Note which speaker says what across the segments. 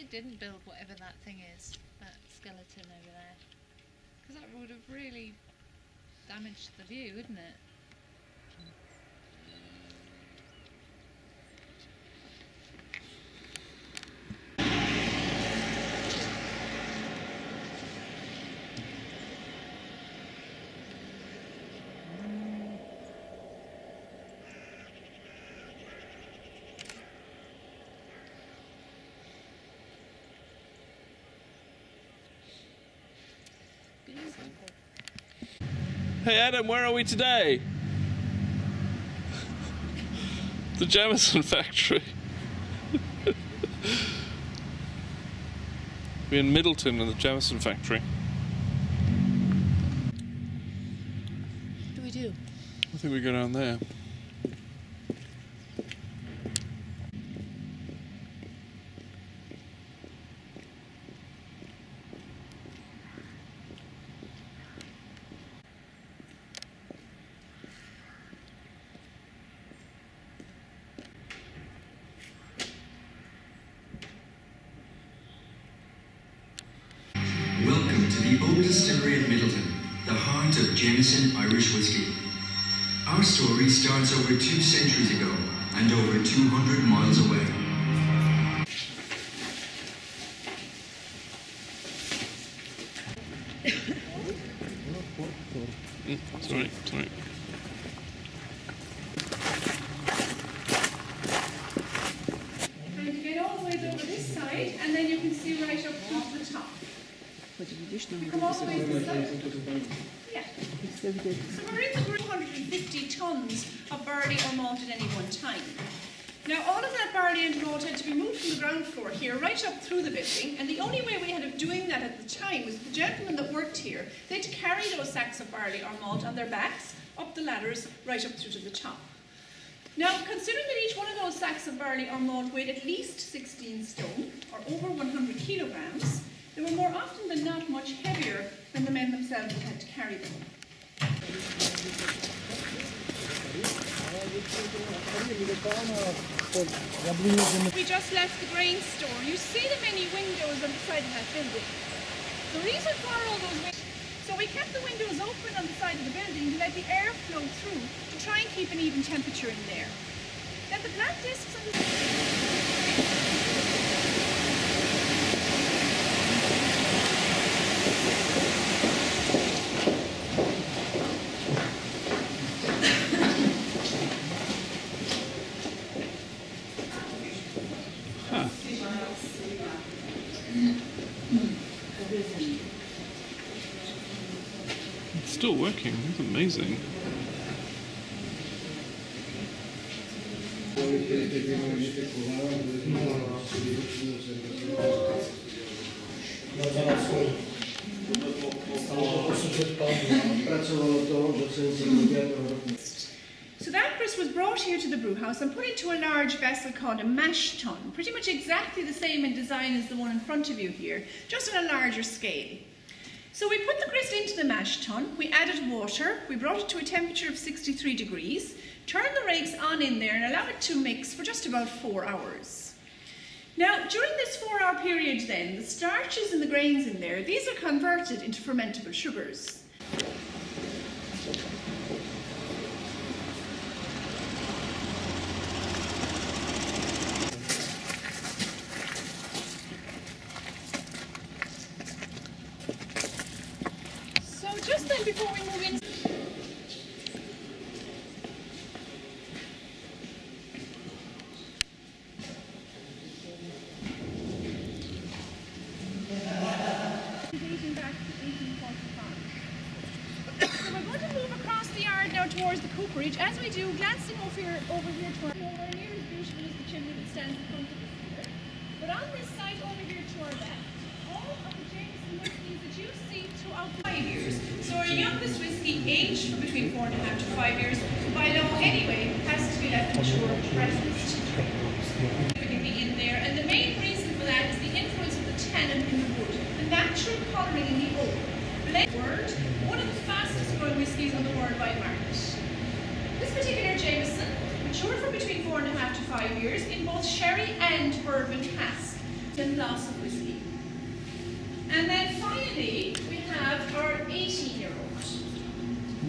Speaker 1: it didn't build whatever that thing is, that skeleton over there. Because that would have really damaged the view, wouldn't it?
Speaker 2: Hey Adam, where are we today? The Jameson factory. We're in Midleton in the Jameson factory.
Speaker 1: What do we do?
Speaker 2: I think we go down there.
Speaker 3: Welcome to the old distillery at Midleton, the heart of Jameson Irish whiskey. Our story starts over 2 centuries ago and over 200 miles away.
Speaker 2: Sorry.
Speaker 4: And you get all the way over this side, and then you can see right up to the top. Come all the way to the side. Yeah. So we're in the 250 tons of barley or malt at any one time. Now all of that barley and malt had to be moved from the ground floor here right up through the building, and the only way we had of doing that at the time was the gentlemen that worked here, they had to carry those sacks of barley or malt on their backs up the ladders right up through to the top. Now, considering that each one of those sacks of barley or malt weighed at least 16 stone, or over 100 kilograms, they were more often than not much heavier than the men themselves that had to carry them. We just left the grain store. You see the many windows on the side of that building. The reason for all those windows, so we kept the windows open on the side of the building to let the air flow through to try and keep an even temperature in there. Then the black discs on the
Speaker 2: It's still working, it's amazing.
Speaker 4: So that grist was brought here to the brew house and put into a large vessel called a mash tun, pretty much exactly the same in design as the one in front of you here, just on a larger scale. So we put the grist into the mash tun, we added water, we brought it to a temperature of 63 degrees, turned the rakes on in there and allowed it to mix for just about 4 hours. Now, during this 4-hour period then, the starches and the grains in there, these are converted into fermentable sugars. So just then before we move in, dating back to 1845. So we're going to move across the yard now towards the cooperage. As we do, glancing over here to our nowhere near as beautiful as the chimney that stands in front of us here. But on this side over here to our left, all of the Jameson whiskies that you see throughout 5 years. So our youngest whiskey, aged for between 4.5 to 5 years, by law anyway, has to be left mature breakfast. Significantly in there, and the main reason for that is the influence of the tannin in the wood, the natural colouring in the oak. Word, one of the fastest growing whiskies on the worldwide market. This particular Jameson matured for between 4.5 to 5 years in both sherry and bourbon cask. glass of whiskey. And then finally, we have our 18-year-old.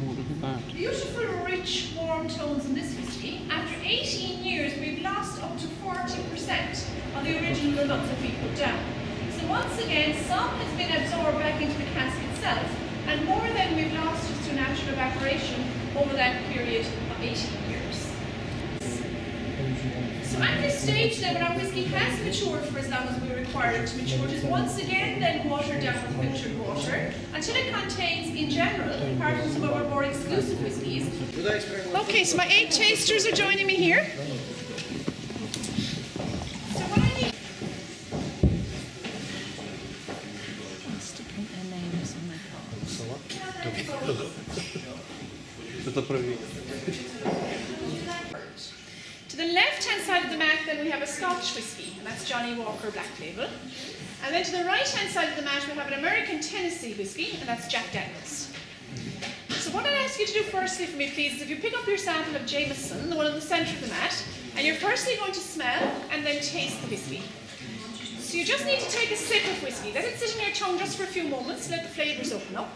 Speaker 2: Oh, look at that.
Speaker 4: Beautiful, rich, warm tones in this whiskey. After 18 years, we've lost up to 40% of the original notes that we put down. So once again, some has been absorbed back into the cask itself, and more than we've lost just through natural evaporation over that period of 18 years. So at this stage then, when our whiskey has matured for as long as we require it to mature, it is once again then watered down with filtered water until it contains, in general, apart from some of our more exclusive whiskies. Okay, so my 8 tasters are joining me here. So what I need...
Speaker 1: To print their names on their
Speaker 4: To the left-hand side of the mat, then we have a Scotch whiskey, and that's Johnny Walker Black Label. And then to the right-hand side of the mat, we have an American Tennessee whiskey, and that's Jack Daniels. So what I'd ask you to do firstly for me, please, is if you pick up your sample of Jameson, the one in the centre of the mat, and you're firstly going to smell and then taste the whiskey. So you just need to take a sip of whiskey. Let it sit in your tongue just for a few moments, let the flavours open up.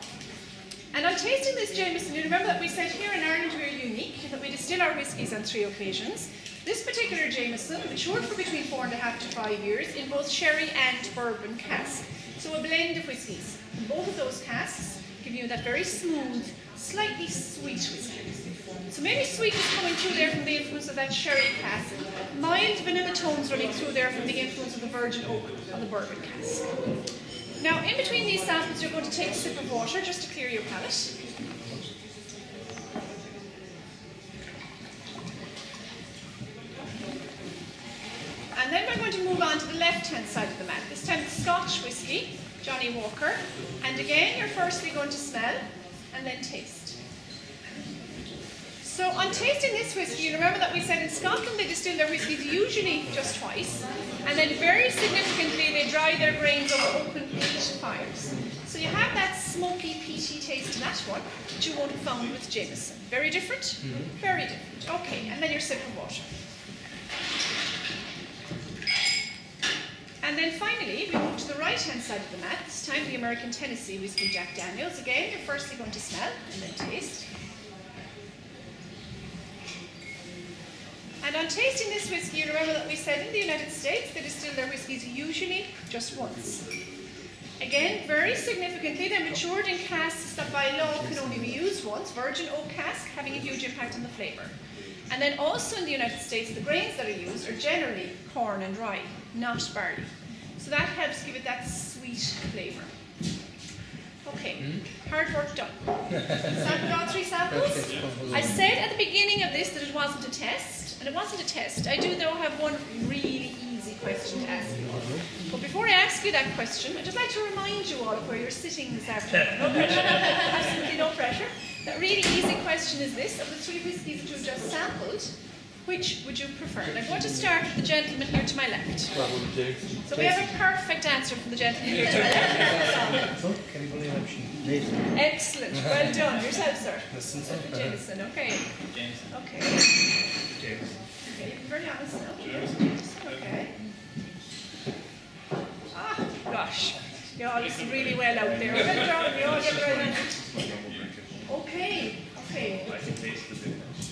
Speaker 4: And on tasting this Jameson, you remember that we said here in Ireland we're unique, that we distill our whiskies on 3 occasions. This particular Jameson matured for between 4.5 to 5 years in both sherry and bourbon casks. So a blend of whiskies. And both of those casks give you that very smooth, slightly sweet whiskey. So maybe sweetness coming through there from the influence of that sherry cask. Mild vanilla tones running through there from the influence of the virgin oak on the bourbon cask. Now, in between these samples, you're going to take a sip of water just to clear your palate. And then we're going to move on to the left-hand side of the mat. This time it's Scotch whiskey, Johnny Walker. And again, you're firstly going to smell and then taste. So on tasting this whiskey, you remember that we said in Scotland they distill their whiskies usually just twice, and then very significantly they dry their grains over open peat fires. So you have that smoky, peaty taste to that one that you won't have found with Jameson. Very different? Very different. Okay, and then your sip of water. And then finally, we move to the right-hand side of the mat. This time the American Tennessee whiskey Jack Daniels. Again, you're firstly going to smell and then taste. And on tasting this whiskey, you remember that we said in the United States they distill their whiskies usually just once. Again, very significantly, they're matured in casks that by law can only be used once, virgin oak cask, having a huge impact on the flavour. And then also in the United States, the grains that are used are generally corn and rye, not barley. So that helps give it that sweet flavour. Okay, hard work done. Sampled all 3 samples. I said at the beginning of this that it wasn't a test, and it wasn't a test. I do, though, have one really easy question to ask you. But before I ask you that question, I'd just like to remind you all of where you're sitting this afternoon. No pressure, absolutely no pressure. That really easy question is this: of the 3 whiskies that you've just sampled, which would you prefer? And I'm going to start with the gentleman here to my left. So we have a perfect answer from the gentleman here to my left. Excellent. Well done. Yourself, sir. Jameson. Okay. Okay. Okay, you're very honest now. Okay. Ah, gosh. You all listen really well out there. Well done. You all get the right answer. Okay. Okay.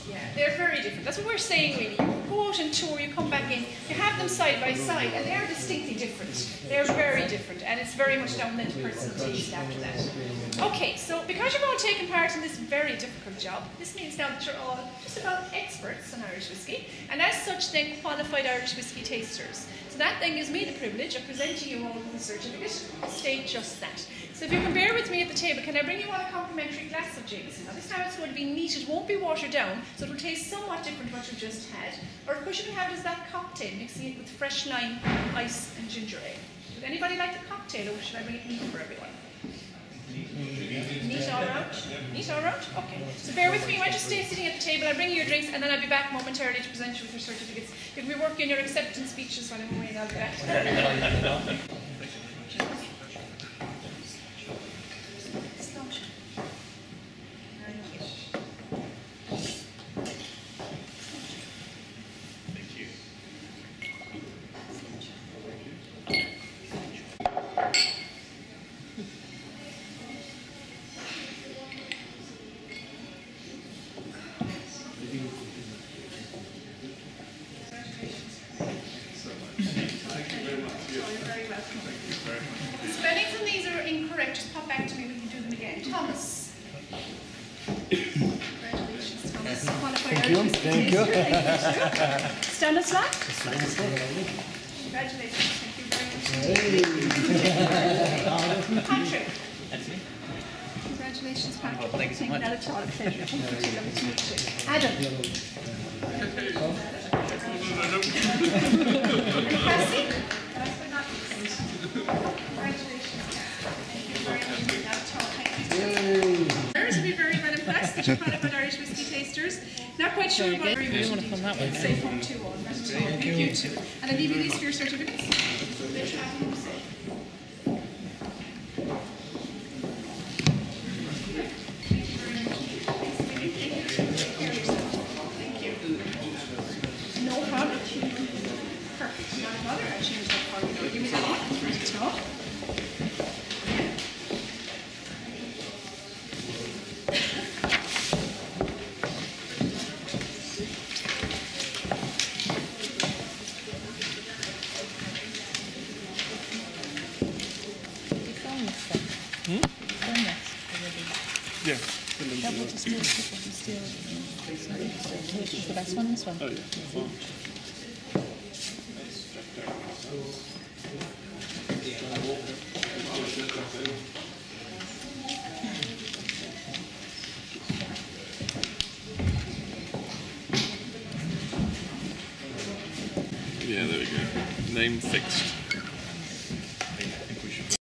Speaker 4: Yeah, they're very different. That's what we're saying, really. You go out and tour, you come back in, you have them side by side, and they are distinctly different. They're very different, and it's very much down to personal taste after that. Okay, so because you're all taking part in this very difficult job, this means now that you're all just about experts on Irish whiskey, and as such, then qualified Irish whiskey tasters. So that then gives me the privilege of presenting you all with a certificate to state just that. So if you can bear with me at the table, can I bring you all a complimentary glass of Jameson? Now this time it's going to be neat, it won't be watered down, so it will taste somewhat different to what you've just had. Or of course you can have it as that cocktail, mixing it with fresh lime, ice and ginger ale. Would anybody like the cocktail, or should I bring it neat for everyone? Neat all round? Neat all round? Okay. So bear with me, you might just stay sitting at the table, I'll bring you your drinks, and then I'll be back momentarily to present you with your certificates. You can be working on your acceptance speeches while I'm away, and I'll do that. Thomas. Congratulations, Thomas. Qualified
Speaker 5: Thank you.
Speaker 4: Irish whiskey
Speaker 5: Thank you.
Speaker 4: taster. Stanislav. Congratulations. Thank you very much. Patrick. Congratulations, Patrick.
Speaker 5: Thank you so much.
Speaker 4: Not at all a pleasure. Thank you. Lovely to meet you. Adam. And Cassie. Last but not least. Congratulations, Cassie. Thank you very much. Not at all. Thank you. Others will be very well impressed that you're qualified Irish whiskey tasters. Not quite sure about very much.
Speaker 1: want to come that way?
Speaker 4: Say from 2 on. Thank you. And I'll leave you these for your certificates. Let's have them say. No problem. Perfect. Not a bother. I'll change that for you. Give me that one. Ready to go?
Speaker 2: Yeah.
Speaker 1: Double distilled, triple distilled. Which is the best one? This one?
Speaker 2: Oh, yeah. Fine. Yeah, there we go. Name fixed.